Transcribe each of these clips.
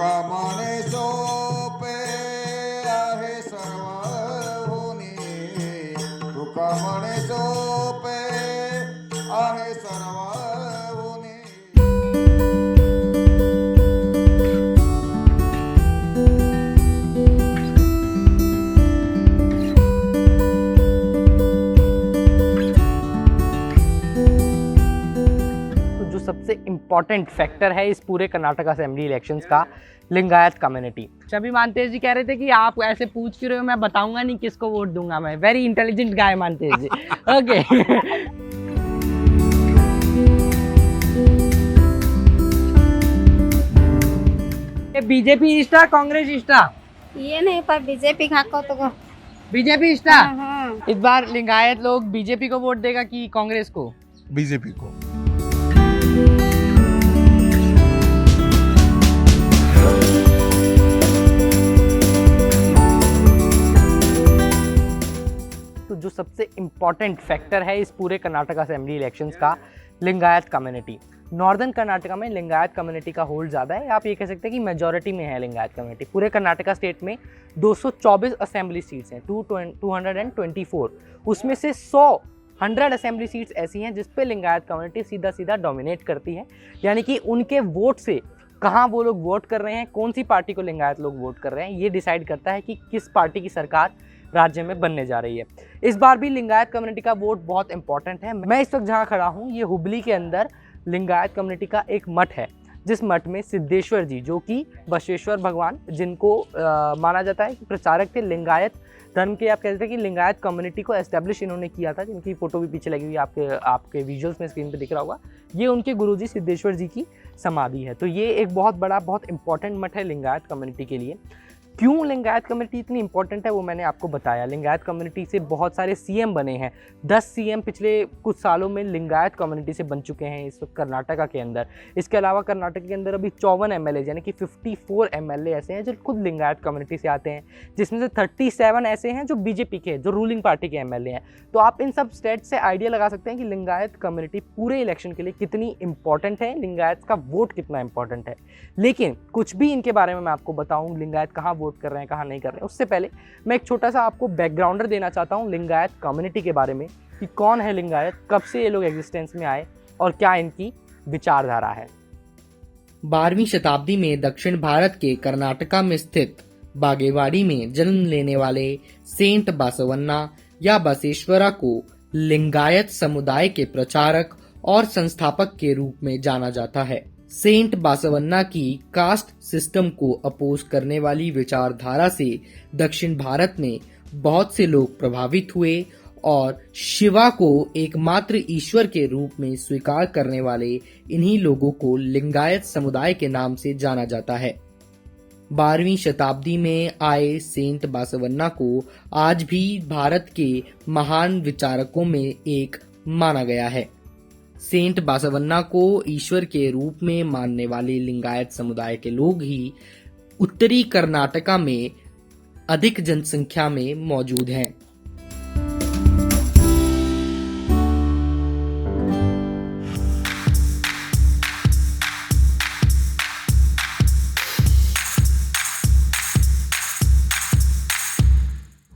तुका म्हणे सोपे आहे सर्व होणे, तुका म्हणे सोपे आहे सर्व होणे. जो सबसे इम्पॉर्टेंट फैक्टर है इस पूरे कर्नाटक असेंबली इलेक्शंस का, लिंगायत कम्युनिटी. अभी मानतेश जी कह रहे थे कि आप ऐसे पूछ क्यों रहे हो, मैं बताऊंगा नहीं किसको वोट दूंगा. मैं वेरी इंटेलिजेंट गाय मानतेश जी. ओके. बीजेपी इष्टा कांग्रेस इष्टा? ये नहीं पर बीजेपी खाको तो बीजेपी इष्टा. हाँ. इस बार लिंगायत लोग बीजेपी को वोट देगा कि कांग्रेस को? बीजेपी को. तो जो सबसे इम्पॉर्टेंट फैक्टर है इस पूरे कर्नाटक असेंबली इलेक्शंस का, लिंगायत कम्युनिटी. नॉर्दर्न कर्नाटका में लिंगायत कम्युनिटी का होल्ड ज़्यादा है. आप ये कह सकते हैं कि मेजॉरिटी में है लिंगायत कम्युनिटी. पूरे कर्नाटका स्टेट में 224 असेंबली सीट्स हैं, 224. उसमें से 100 असेंबली सीट्स ऐसी हैं जिस पे लिंगायत कम्युनिटी सीधा सीधा डोमिनेट करती है. यानी कि उनके वोट से कहाँ वो लोग वोट कर रहे हैं, कौन सी पार्टी को लिंगायत लोग वोट कर रहे हैं, ये डिसाइड करता है कि किस पार्टी की सरकार राज्य में बनने जा रही है. इस बार भी लिंगायत कम्युनिटी का वोट बहुत इंपॉर्टेंट है. मैं इस वक्त जहाँ खड़ा हूँ ये हुबली के अंदर लिंगायत कम्युनिटी का एक मठ है, जिस मठ में सिद्धेश्वर जी, जो कि बसवेश्वर भगवान, जिनको माना जाता है कि प्रचारक थे लिंगायत धर्म के, आप कहते हैं कि लिंगायत कम्युनिटी को एस्टेब्लिश इन्होंने किया था, जिनकी फोटो भी पीछे लगी हुई आपके विजुअल्स में स्क्रीन पे दिख रहा होगा. ये उनके गुरुजी सिद्धेश्वर जी की समाधि है. तो ये एक बहुत बड़ा, बहुत इंपॉर्टेंट मठ है लिंगायत कम्युनिटी के लिए. क्यों लिंगायत कम्युनिटी इतनी इंपॉर्टेंट है वो मैंने आपको बताया. लिंगायत कम्युनिटी से बहुत सारे सीएम बने हैं. 10 सीएम पिछले कुछ सालों में लिंगायत कम्युनिटी से बन चुके हैं इस वक्त कर्नाटका के अंदर. इसके अलावा कर्नाटक के अंदर अभी 54 एमएलए यानी कि 54 एमएलए ऐसे हैं जो खुद लिंगायत कम्युनिटी से आते हैं, जिसमें से 37 ऐसे हैं जो बीजेपी के, जो रूलिंग पार्टी के एमएलए हैं. तो आप इन सब स्टेट से आइडिया लगा सकते हैं कि लिंगायत कम्युनिटी पूरे इलेक्शन के लिए कितनी इंपॉर्टेंट है, लिंगायत का वोट कितना इंपॉर्टेंट है. लेकिन कुछ भी इनके बारे में मैं आपको बताऊं, लिंगायत कहाँ वोट कर रहे हैं, कहाँ नहीं कर रहे हैं, उससे पहले मैं एक छोटा सा आपको बैकग्राउंडर देना चाहता हूं लिंगायत कम्युनिटी के बारे में, कि कौन है लिंगायत, कब से ये लोग एग्जिस्टेंस में आए और क्या इनकी विचारधारा है. 12वीं शताब्दी में दक्षिण भारत के कर्नाटका में स्थित बागेवाड़ी में जन्म लेने वाले सेंट बासवन्ना या बसेश्वरा को लिंगायत समुदाय के प्रचारक और संस्थापक के रूप में जाना जाता है. सेंट बासवन्ना की कास्ट सिस्टम को अपोज करने वाली विचारधारा से दक्षिण भारत में बहुत से लोग प्रभावित हुए और शिवा को एकमात्र ईश्वर के रूप में स्वीकार करने वाले इन्हीं लोगों को लिंगायत समुदाय के नाम से जाना जाता है. 12वीं शताब्दी में आए सेंट बासवन्ना को आज भी भारत के महान विचारकों में एक माना गया है. सेंट बासवन्ना को ईश्वर के रूप में मानने वाले लिंगायत समुदाय के लोग ही उत्तरी कर्नाटका में अधिक जनसंख्या में मौजूद हैं.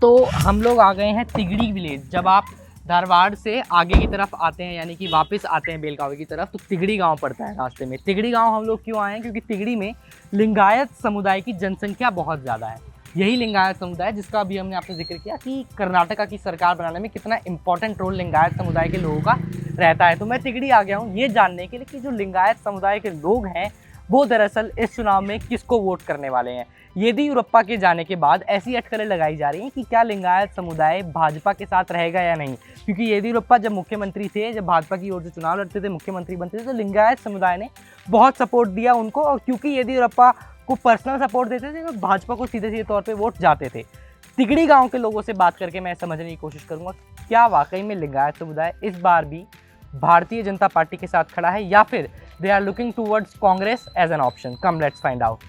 तो हम लोग आ गए हैं तिगड़ी विलेज. जब आप धारवाड़ से आगे की तरफ आते हैं, यानी कि वापस आते हैं बेलगावी की तरफ, तो तिगड़ी गांव पड़ता है रास्ते में. तिगड़ी गांव हम लोग क्यों आए हैं, क्योंकि तिगड़ी में लिंगायत समुदाय की जनसंख्या बहुत ज़्यादा है. यही लिंगायत समुदाय जिसका अभी हमने आपसे जिक्र किया कि कर्नाटका की सरकार बनाने में कितना इंपॉर्टेंट रोल लिंगायत समुदाय के लोगों का रहता है. तो मैं तिगड़ी आ गया हूँ ये जानने के लिए कि जो लिंगायत समुदाय के लोग हैं वो दरअसल इस चुनाव में किसको वोट करने वाले हैं. येदियुरप्पा के जाने के बाद ऐसी अटकलें लगाई जा रही हैं कि क्या लिंगायत समुदाय भाजपा के साथ रहेगा या नहीं, क्योंकि येदियुरप्पा जब मुख्यमंत्री थे, जब भाजपा की ओर से चुनाव लड़ते थे, मुख्यमंत्री बनते थे, तो लिंगायत समुदाय ने बहुत सपोर्ट दिया उनको. और क्योंकि येदियुरप्पा को पर्सनल सपोर्ट देते थे तो भाजपा को सीधे सीधे तौर पर वोट जाते थे. तिगड़ी गाँव के लोगों से बात करके मैं समझने की कोशिश करूँगा क्या वाकई में लिंगायत समुदाय इस बार भी भारतीय जनता पार्टी के साथ खड़ा है या फिर they are looking towards Congress as an option. Come let's find out.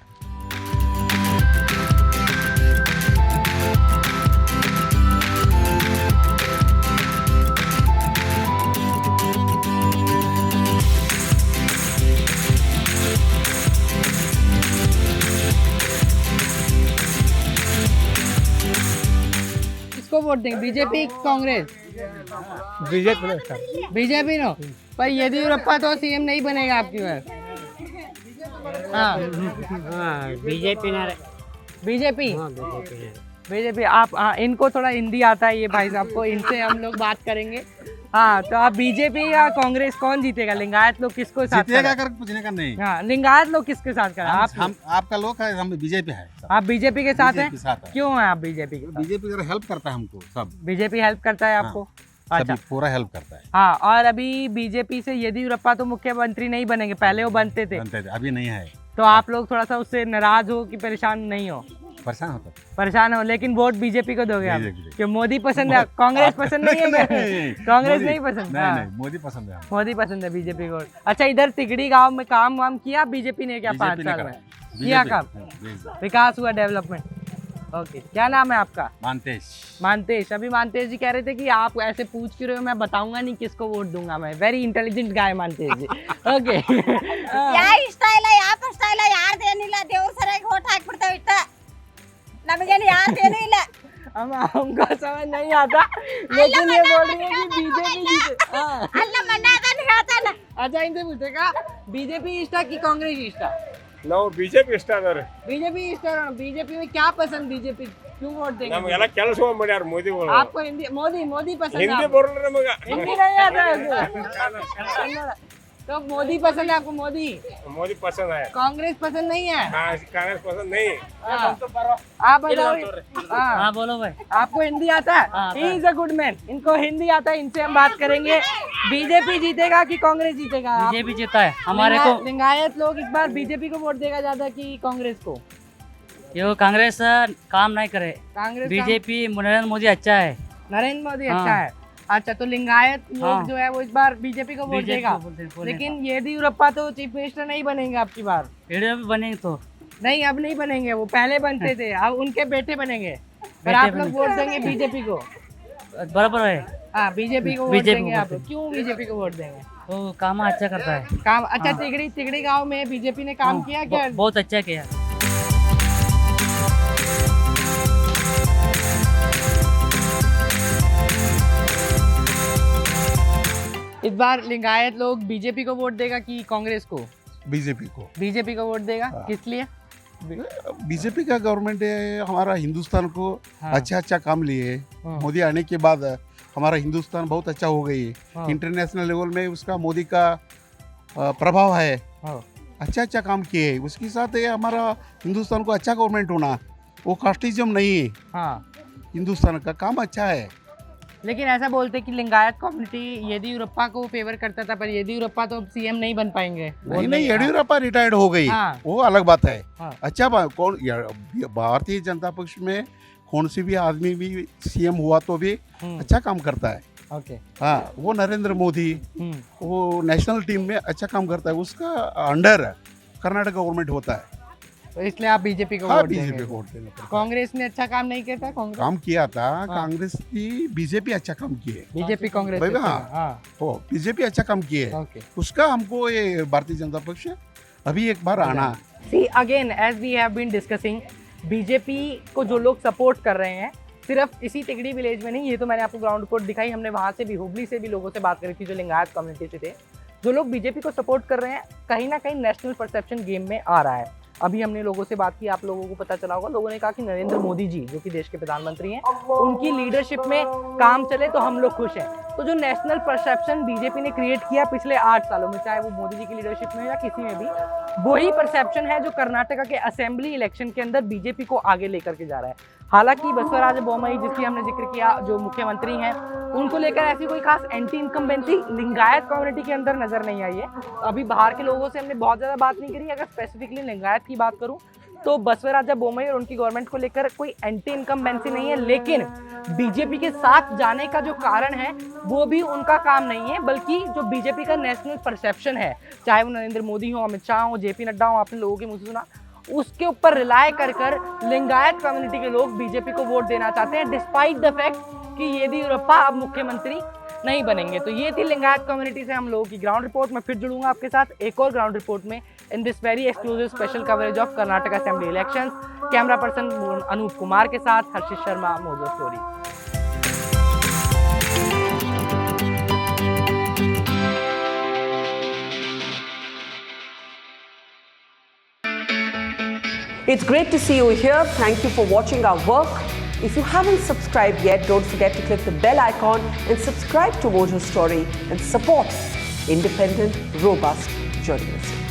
Vote देंगे? बीजेपी कांग्रेस? बीजेपी नो, पर येदियुरप्पा तो सीएम नहीं बनेगा आपकी बार। हाँ बीजेपी ना बीजेपी बीजेपी आप हाँ, इनको थोड़ा हिंदी आता है ये भाई साहब को, इनसे हम लोग बात करेंगे। हाँ तो आप बीजेपी या कांग्रेस कौन जीतेगा? लिंगायत लोग किसको साथ जीतेगा करें? कर पूछने का नहीं। हाँ लिंगायत लोग किसके साथ करें? हम आपका लोग है, हम बीजेपी है। आप बीजेपी के साथ हैं? बीजेपी साथ है। क्यों है आप बीजेपी के साथ? बीजेपी जरा हेल्प करता है हमको सब। बीजेपी हेल्प करता है आपको? अच्छा सभी पूरा हेल्प करता है। हाँ, और अभी बीजेपी से येदियुरप्पा तो मुख्यमंत्री नहीं बनेंगे, पहले वो बनते थे, बनते थे, अभी नहीं है। तो आप लोग थोड़ा सा उससे नाराज हो कि परेशान नहीं हो? परेशान होता है। परेशान हो, लेकिन वोट बीजेपी को दोगे आप? बीजेपी। क्यों मोदी पसंद है? कांग्रेस पसंद नहीं है क्या? कांग्रेस मोदी- नहीं पसंद? नहीं हाँ, नहीं, मोदी पसंद है। मोदी पसंद है बीजेपी को। अच्छा, इधर तिगड़ी गांव में काम वाम किया बीजेपी ने क्या? 5 साल में किया काम? विकास हुआ, डेवलपमेंट? ओके, क्या नाम है आपका? मानतेश। मानतेश। अभी मानतेश जी कह रहे थे कि आप ऐसे पूछ क्यों रहे हो, मैं बताऊंगा नहीं किसको वोट दूंगा मैं। वेरी इंटेलिजेंट गाय मानतेश जी। ओके ಯಾ ಇಷ್ಟ ಇಲ್ಲ ಯಾಪ ಇಷ್ಟ ಇಲ್ಲ ಯಾರ್ದೇನಿಲ್ಲ ದೇವ್ರ ಸರಿಯಾಗಿ ಓಟ್ ಹಾಕ್ಬಿಡ್ತಾವ ಇಷ್ಟ ನಮಗೇನು ಯಾರ್ದೇನೂ ಇಲ್ಲ हमको समझ नहीं आता, लेकिन ये बोल रही है कि बीजेपी जीते। हाँ। ಅಲ್ಲ ಮಣ್ಣ ಅದನ್ನ ಹೇಳ್ತಾನ अच्छा, इनसे पूछेगा बीजेपी इष्टा की कांग्रेस इष्टा? ನಾವು ಬಿಜೆಪಿ ಇಷ್ಟ ಅದಾವ್ರಿ बीजेपी इष्टा। बीजेपी में क्या पसंद? बीजेपी क्यों वोट देंगे? ನಮಗೆಲ್ಲ ಕೆಲಸ ಮಾಡ್ಯಾರ ಮೋದಿಗಳು आपको हिंदी मोदी मोदी पसंद है ಹಿಂದಿ आपको? ಬರಲ್ಲ ನಮಗ हिंदी नहीं आता है आपको? तो मोदी पसंद है आपको? मोदी? ಮೋದಿ ಪಸಂದ್ ಆಯ कांग्रेस पसंद नहीं है? ಕಾಂಗ್ರೆಸ್ ಪಸಂದ್ नहीं आप बताओ। हाँ, हाँ बोलो भाई। आपको हिंदी आता है? He is a good man, इनको हिंदी आता है, इनसे हम बात करेंगे। बीजेपी जीतेगा कि कांग्रेस जीतेगा? आप- बीजेपी जीता है हमारे को। लिंगायत लोग इस बार बीजेपी को वोट देगा ज्यादा कि कांग्रेस को? ये कांग्रेस काम नहीं करे, कांग्रेस बीजेपी नरेंद्र मोदी अच्छा है। नरेंद्र मोदी हाँ। अच्छा है। अच्छा, तो लिंगायत लोग हाँ। जो है वो इस बार बीजेपी को वोट बीजेपी देगा, को बोलते- लेकिन येदियुरप्पा तो चीफ मिनिस्टर नहीं बनेंगे आपकी बार। वीडियो भी बनेंगे तो नहीं, अब नहीं बनेंगे, वो पहले बनते थे, अब उनके बेटे बनेंगे। पर बेटे आप लोग वोट देंगे बीजेपी को? बराबर है। हाँ, बीजेपी को वोट बीजेपी देंगे को आप लोग। क्यों बीजेपी को वोट देंगे? वो काम अच्छा करता है। काम अच्छा। तिगड़ी गांव में बीजेपी ने काम किया क्या? बहुत अच्छा किया। इस बार लिंगायत लोग बीजेपी को वोट देगा कि कांग्रेस को? बीजेपी को। बीजेपी को वोट देगा। हाँ। किस लिए? बीजेपी का गवर्नमेंट है, हमारा हिंदुस्तान को हाँ। अच्छा अच्छा काम लिए। हाँ। मोदी आने के बाद हमारा हिंदुस्तान बहुत अच्छा हो गई है। हाँ। इंटरनेशनल लेवल में उसका मोदी का प्रभाव है। हाँ। अच्छा अच्छा काम किए, उसके साथ ये हमारा हिंदुस्तान को अच्छा गवर्नमेंट होना, वो कास्टिज्म नहीं है। हाँ, हिंदुस्तान का काम अच्छा है। लेकिन ऐसा बोलते कि लिंगायत कम्युनिटी येदियुरप्पा को फेवर करता था, पर येदियुरप्पा तो सीएम नहीं बन पाएंगे। नहीं नहीं, येडियुरप्पा रिटायर्ड हो गई, हाँ। वो अलग बात है। हाँ। अच्छा कौन भारतीय जनता पक्ष में कौन सी भी आदमी भी सीएम हुआ तो भी हम्म, अच्छा काम करता है। ओके। हाँ, वो नरेंद्र मोदी वो नेशनल टीम में अच्छा काम करता है, उसका अंडर कर्नाटक गवर्नमेंट होता है। तो इसलिए आप बीजेपी को हाँ, वोट बीजेपी देंगे। को वोट देना पड़ता है। कांग्रेस ने अच्छा काम नहीं किया था? कांग्रेस काम किया था कांग्रेस की, बीजेपी अच्छा काम किए। बीजेपी कांग्रेस भाई, से हाँ। चला। हाँ, हो, बीजेपी अच्छा काम किए, ओके। उसका हमको ये भारतीय जनता पक्ष अभी एक बार आना। See again, as we have been discussing, BJP को जो लोग सपोर्ट कर रहे हैं, सिर्फ इसी तिगड़ी विलेज में नहीं, ये तो मैंने आपको ग्राउंड रिपोर्ट दिखाई, हमने वहाँ से भी, हुबली से भी लोगों से बात करी थी जो लिंगायत कम्युनिटी से थे। जो लोग बीजेपी को सपोर्ट कर रहे हैं, कहीं ना कहीं नेशनल परसेप्शन गेम में आ रहा है। अभी हमने लोगों से बात की, आप लोगों को पता चला होगा, लोगों ने कहा कि नरेंद्र मोदी जी जो कि देश के प्रधानमंत्री हैं, उनकी लीडरशिप में काम चले तो हम लोग खुश हैं। तो जो नेशनल परसेप्शन बीजेपी ने क्रिएट किया पिछले 8 सालों में, चाहे वो मोदी जी की लीडरशिप में हो या किसी में भी, वही परसेप्शन है जो कर्नाटका के असेंबली इलेक्शन के अंदर बीजेपी को आगे लेकर के जा रहा है। हालांकि बसवराज बोम्मई, जिसकी हमने जिक्र किया, जो मुख्यमंत्री हैं, उनको लेकर ऐसी कोई खास एंटी इनकम्बेंसी लिंगायत कम्युनिटी के अंदर नजर नहीं आई है। अभी बाहर के लोगों से हमने बहुत ज़्यादा बात नहीं करी। अगर स्पेसिफिकली लिंगायत की बात करूं तो बसवराज बोम्मई और उनकी गवर्नमेंट को लेकर कोई एंटी इनकम्बेंसी नहीं है, लेकिन बीजेपी के साथ जाने का जो कारण है वो भी उनका काम नहीं है, बल्कि जो बीजेपी का नेशनल परसेप्शन है, चाहे वो नरेंद्र मोदी हो, अमित शाह हो, जेपी नड्डा हो, आपने लोगों के मुंह से सुना, उसके ऊपर रिलाय कर लिंगायत कम्युनिटी के लोग बीजेपी को वोट देना चाहते हैं, डिस्पाइट द फैक्ट कि येदियुरप्पा अब मुख्यमंत्री नहीं बनेंगे। तो ये थी लिंगायत कम्युनिटी से हम लोगों की ग्राउंड रिपोर्ट। मैं फिर जुड़ूंगा आपके साथ एक और ग्राउंड रिपोर्ट में in this very exclusive special coverage of Karnataka assembly elections. Camera person Anoop Kumar के साथ Harshit Sharma, mojo story. It's great to see you here. Thank you for watching our work. If you haven't subscribed yet, don't forget to click the bell icon and subscribe to Mojo Story and support independent, robust journalism.